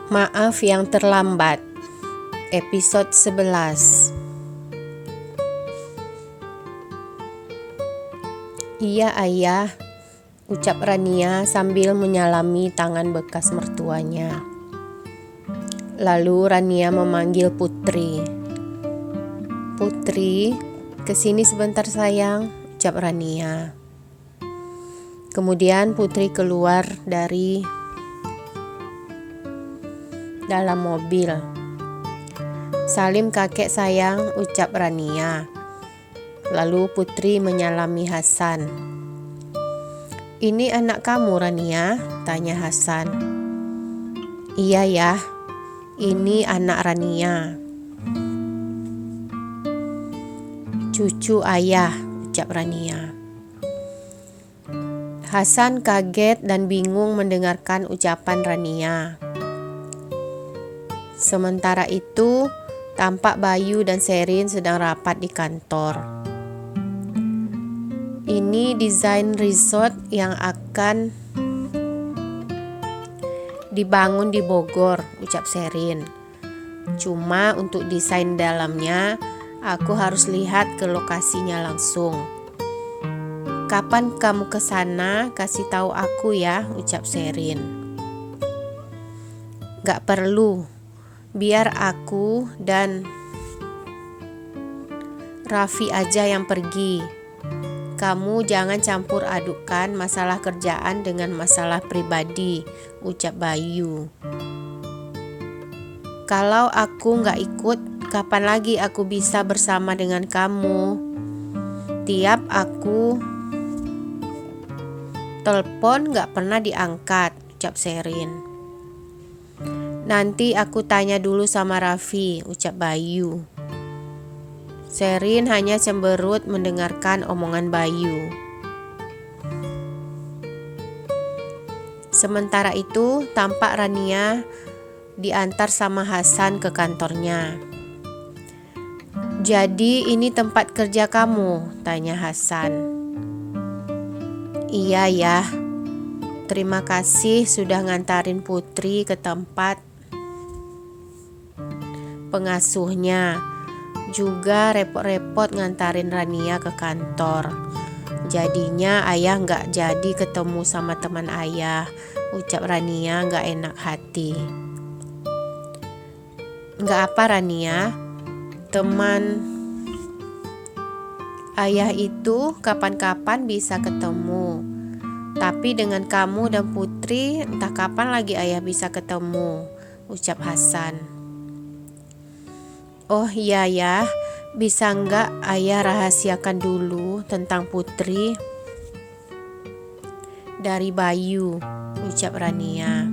Maaf yang terlambat. Episode 11. Iya ayah, ucap Rania sambil menyalami tangan bekas mertuanya. Lalu Rania memanggil Putri. Putri, kesini sebentar sayang, ucap Rania. Kemudian Putri keluar dari dalam mobil. Salim kakek sayang, ucap Rania. Lalu Putri menyalami Hasan. Ini anak kamu Rania? Tanya Hasan. Iya ya, ini anak Rania. Cucu ayah, ucap Rania. Hasan kaget dan bingung mendengarkan ucapan Rania. Sementara itu, tampak Bayu dan Sherin sedang rapat di kantor. Ini desain resort yang akan dibangun di Bogor, ucap Sherin. Cuma untuk desain dalamnya, aku harus lihat ke lokasinya langsung. Kapan kamu ke sana, kasih tahu aku ya, ucap Sherin. Gak perlu. Biar aku dan Raffi aja yang pergi. Kamu jangan campur adukkan masalah kerjaan dengan masalah pribadi, ucap Bayu. Kalau aku gak ikut, kapan lagi aku bisa bersama dengan kamu? Tiap aku telepon gak pernah diangkat, ucap Sherin. Nanti aku tanya dulu sama Raffi, ucap Bayu. Sherin hanya cemberut mendengarkan omongan Bayu. Sementara itu, tampak Rania diantar sama Hasan ke kantornya. Jadi ini tempat kerja kamu? Tanya Hasan. Iya ya, terima kasih sudah ngantarin Putri ke tempat pengasuhnya, juga repot-repot ngantarin Rania ke kantor. Jadinya ayah gak jadi ketemu sama teman ayah, ucap Rania gak enak hati. Gak apa Rania, teman ayah itu kapan-kapan bisa ketemu. Tapi dengan kamu dan Putri, entah kapan lagi ayah bisa ketemu, ucap Hasan. Oh iya ya, bisa nggak ayah rahasiakan dulu tentang Putri dari Bayu, ucap Rania.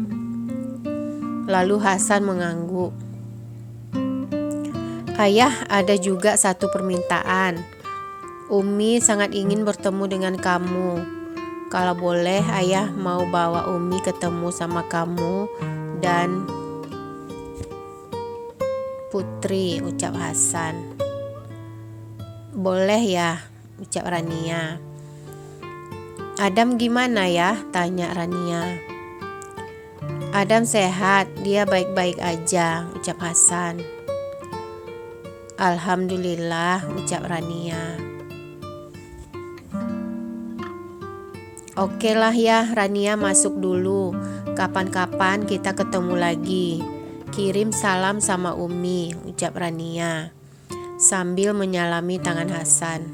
Lalu Hasan mengangguk. Ayah ada juga satu permintaan. Umi sangat ingin bertemu dengan kamu. Kalau boleh ayah mau bawa Umi ketemu sama kamu dan Putri, ucap Hasan. Boleh ya, ucap Rania. Adam gimana ya? Tanya Rania. Adam sehat, dia baik-baik aja, ucap Hasan. Alhamdulillah, ucap Rania. Oke lah ya, Rania masuk dulu. Kapan-kapan kita ketemu lagi. Kirim salam sama Umi, ucap Rania sambil menyalami tangan Hasan.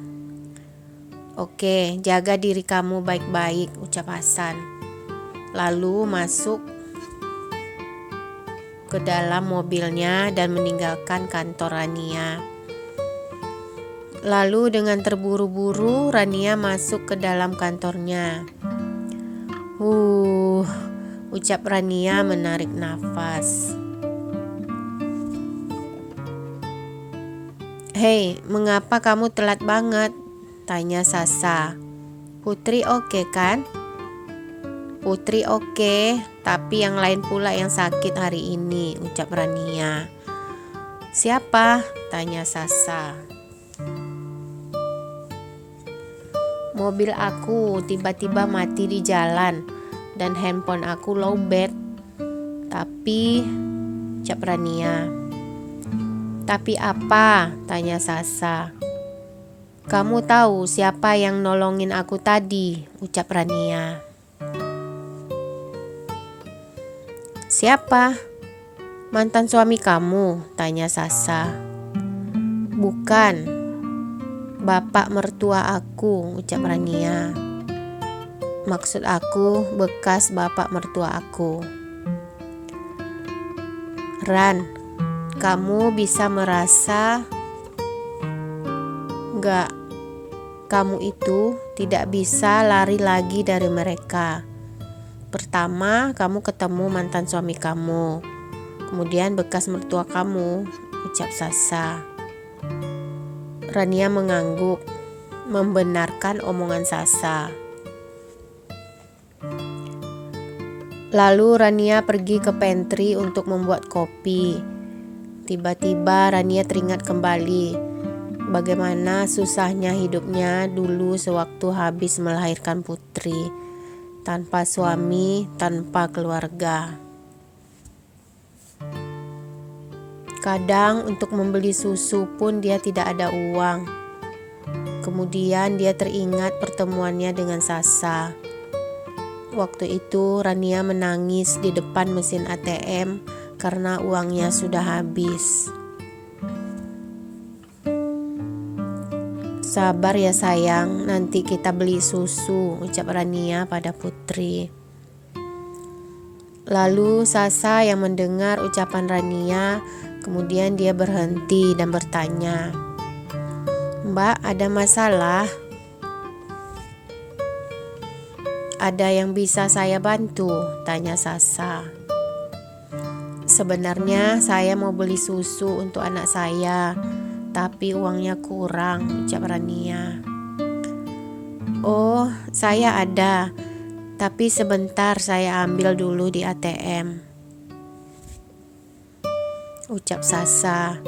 Oke, jaga diri kamu baik-baik, ucap Hasan. Lalu masuk ke dalam mobilnya dan meninggalkan kantor Rania. Lalu dengan terburu-buru Rania masuk ke dalam kantornya. Ucap Rania menarik nafas. Hei, mengapa kamu telat banget? Tanya Sasa. Putri oke kan? Putri oke, tapi yang lain pula yang sakit hari ini, ucap Rania. Siapa? Tanya Sasa. Mobil aku tiba-tiba mati di jalan dan handphone aku lowbat. Tapi, ucap Rania. Tapi apa? Tanya Sasa. Kamu tahu siapa yang nolongin aku tadi? Ucap Rania. Siapa? Mantan suami kamu? Tanya Sasa. Bukan, bapak mertua aku, ucap Rania. Maksud aku bekas bapak mertua aku. Ran, kamu bisa merasa enggak? Kamu itu tidak bisa lari lagi dari mereka. Pertama, kamu ketemu mantan suami kamu. Kemudian bekas mertua kamu, ucap Sasa. Rania mengangguk, membenarkan omongan Sasa. Lalu Rania pergi ke pantry untuk membuat kopi. Tiba-tiba Rania teringat kembali bagaimana susahnya hidupnya dulu sewaktu habis melahirkan Putri, tanpa suami, tanpa keluarga. Kadang untuk membeli susu pun dia tidak ada uang. Kemudian dia teringat pertemuannya dengan Sasa. Waktu itu Rania menangis di depan mesin ATM karena uangnya sudah habis. Sabar ya sayang, nanti kita beli susu, ucap Rania pada Putri. Lalu Sasa yang mendengar ucapan Rania, kemudian dia berhenti dan bertanya, Mbak, ada masalah? Ada yang bisa saya bantu? Tanya Sasa. Sebenarnya saya mau beli susu untuk anak saya, tapi uangnya kurang, ucap Rania. Oh, saya ada, tapi sebentar saya ambil dulu di ATM, ucap Sasa.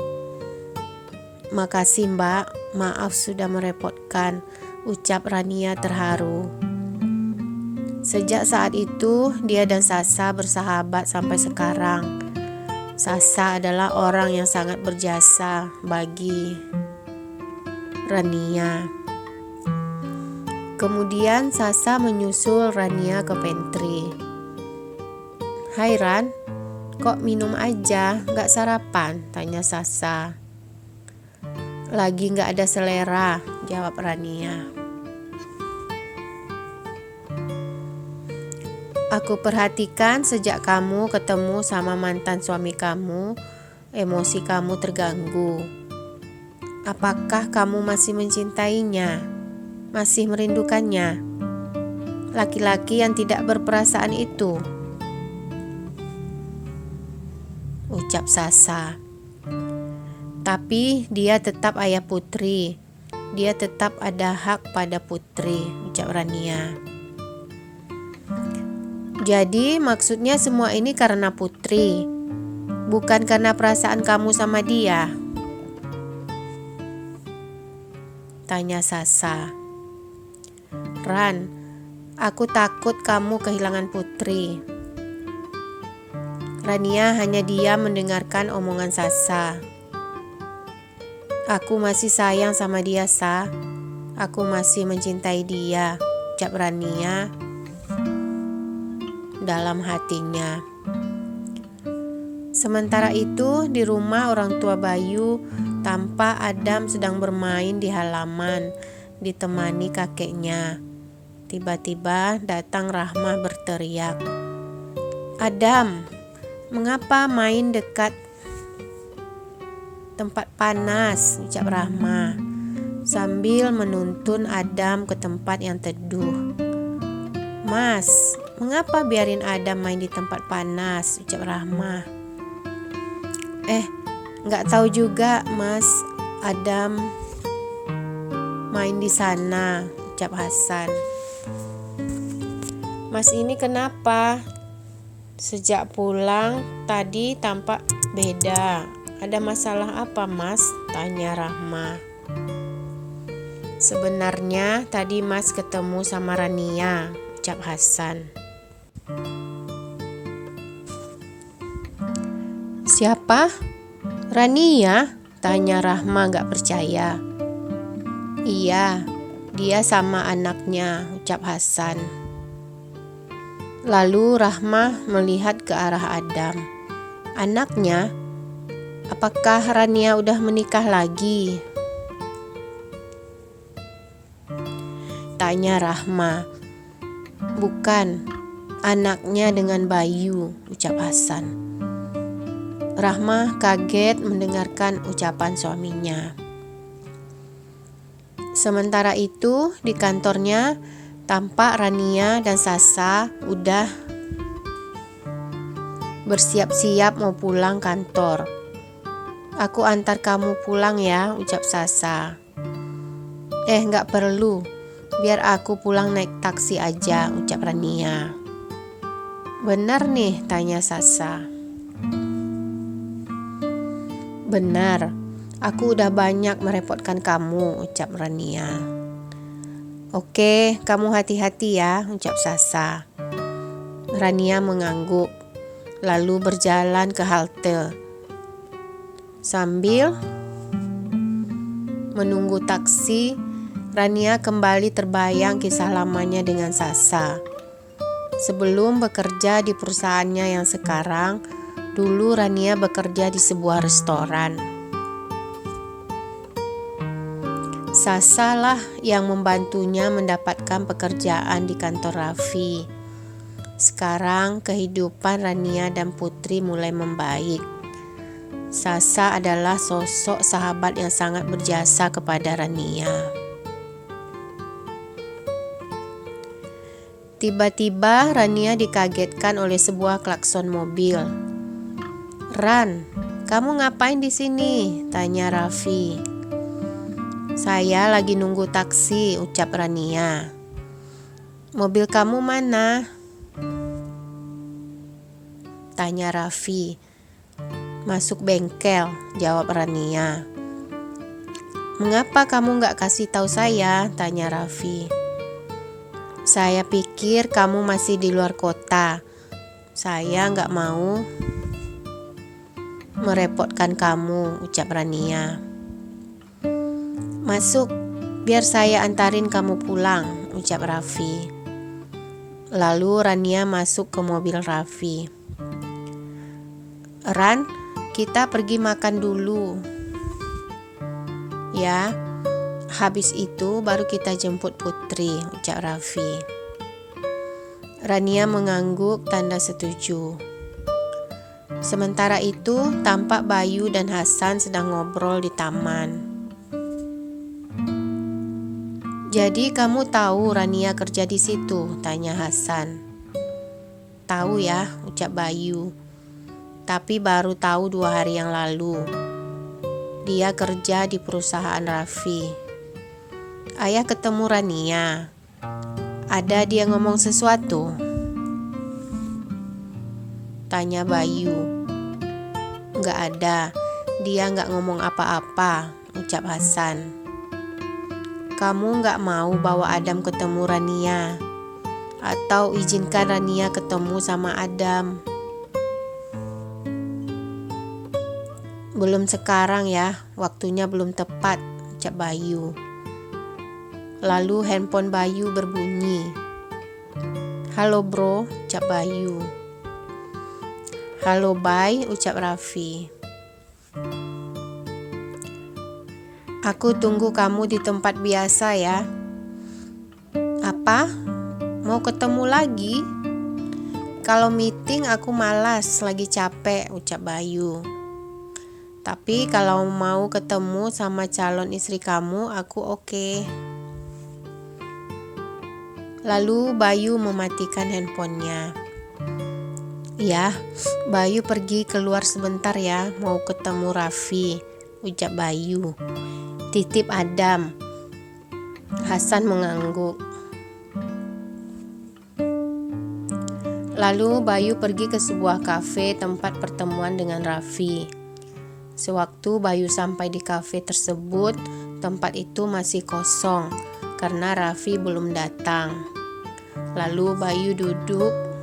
Makasih Mbak, maaf sudah merepotkan, ucap Rania terharu. Sejak saat itu, dia dan Sasa bersahabat sampai sekarang. Sasa adalah orang yang sangat berjasa bagi Rania. Kemudian Sasa menyusul Rania ke pantry. Hai Ran, kok minum aja, gak sarapan? Tanya Sasa. Lagi gak ada selera, jawab Rania. Aku perhatikan sejak kamu ketemu sama mantan suami kamu, emosi kamu terganggu. Apakah kamu masih mencintainya? Masih merindukannya? Laki-laki yang tidak berperasaan itu, ucap Sasa. Tapi dia tetap ayah Putri. Dia tetap ada hak pada Putri, ucap Rania. Jadi maksudnya semua ini karena Putri, bukan karena perasaan kamu sama dia? Tanya Sasa. Ran, aku takut kamu kehilangan Putri. Rania hanya diam mendengarkan omongan Sasa. Aku masih sayang sama dia, Sa. Aku masih mencintai dia, ucap Rania dalam hatinya. Sementara itu, di rumah orang tua Bayu, tampak Adam sedang bermain di halaman, ditemani kakeknya. Tiba-tiba datang Rahma berteriak, Adam, mengapa main dekat tempat panas? Ucap Rahma sambil menuntun Adam ke tempat yang teduh. Mas, mengapa biarin Adam main di tempat panas? Ucap Rahma. Nggak tahu juga, Mas. Adam main di sana, ucap Hasan. Mas ini kenapa? Sejak pulang tadi tampak beda. Ada masalah apa, Mas? Tanya Rahma. Sebenarnya tadi Mas ketemu sama Rania, ucap Hasan. Siapa? Rania? Tanya Rahma gak percaya. Iya, dia sama anaknya, ucap Hasan. Lalu Rahma melihat ke arah Adam. Anaknya? Apakah Rania udah menikah lagi? Tanya Rahma. Bukan, anaknya dengan Bayu, ucap Hasan. Rahma kaget mendengarkan ucapan suaminya. Sementara itu di kantornya tampak Rania dan Sasa udah bersiap-siap mau pulang kantor. Aku antar kamu pulang ya, ucap Sasa. Gak perlu, biar aku pulang naik taksi aja, ucap Rania. Benar nih, tanya Sasa. Benar, aku udah banyak merepotkan kamu, ucap Rania. Oke, kamu hati-hati ya, ucap Sasa. Rania mengangguk, lalu berjalan ke halte. Sambil menunggu taksi, Rania kembali terbayang kisah lamanya dengan Sasa. Sebelum bekerja di perusahaannya yang sekarang, dulu Rania bekerja di sebuah restoran. Sasa lah yang membantunya mendapatkan pekerjaan di kantor Raffi. Sekarang kehidupan Rania dan Putri mulai membaik. Sasa adalah sosok sahabat yang sangat berjasa kepada Rania. Tiba-tiba Rania dikagetkan oleh sebuah klakson mobil. Ran, kamu ngapain di sini? Tanya Raffi. Saya lagi nunggu taksi, ucap Rania. Mobil kamu mana? Tanya Raffi. Masuk bengkel, jawab Rania. Mengapa kamu gak kasih tahu saya? Tanya Raffi. Saya pikir kamu masih di luar kota. Saya gak mau merepotkan kamu, ucap Rania. Masuk, biar saya antarin kamu pulang, ucap Raffi. Lalu Rania masuk ke mobil Raffi. Ran, kita pergi makan dulu. Ya, habis itu baru kita jemput Putri, ucap Raffi. Rania mengangguk tanda setuju. Sementara itu, tampak Bayu dan Hasan sedang ngobrol di taman. Jadi kamu tahu Rania kerja di situ? Tanya Hasan. Tahu ya, ucap Bayu. Tapi baru tahu 2 hari yang lalu. Dia kerja di perusahaan Raffi. Ayah ketemu Rania. Ada dia ngomong sesuatu? Tanya Bayu. Nggak ada, dia nggak ngomong apa-apa, ucap Hasan. Kamu nggak mau bawa Adam ketemu Rania? Atau izinkan Rania ketemu sama Adam? Belum sekarang ya, waktunya belum tepat, ucap Bayu. Lalu handphone Bayu berbunyi. Halo bro, ucap Bayu. Halo Bay, ucap Raffi. Aku tunggu kamu di tempat biasa ya. Apa? Mau ketemu lagi? Kalau meeting aku malas, lagi capek, ucap Bayu. Tapi kalau mau ketemu sama calon istri kamu, aku oke. Lalu Bayu mematikan handphonenya. Ya, Bayu pergi keluar sebentar ya, mau ketemu Raffi, ucap Bayu. Titip Adam. Hasan mengangguk. Lalu Bayu pergi ke sebuah kafe tempat pertemuan dengan Raffi. Sewaktu Bayu sampai di kafe tersebut, tempat itu masih kosong karena Raffi belum datang. Lalu Bayu duduk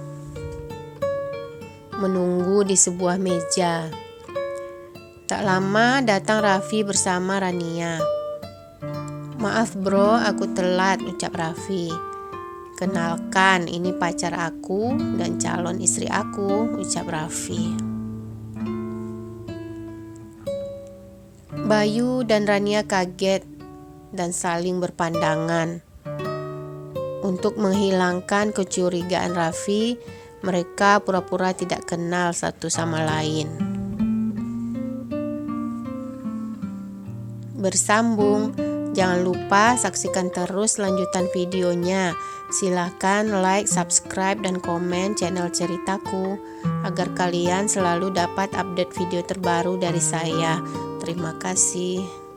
menunggu di sebuah meja. Tak lama datang Raffi bersama Rania. "Maaf bro, aku telat," ucap Raffi. "Kenalkan, ini pacar aku dan calon istri aku," ucap Raffi. Bayu dan Rania kaget dan saling berpandangan. Untuk menghilangkan kecurigaan Raffi, mereka pura-pura tidak kenal satu sama lain. Bersambung. Jangan lupa saksikan terus lanjutan videonya. Silahkan like, subscribe, dan komen channel ceritaku agar kalian selalu dapat update video terbaru dari saya. Terima kasih.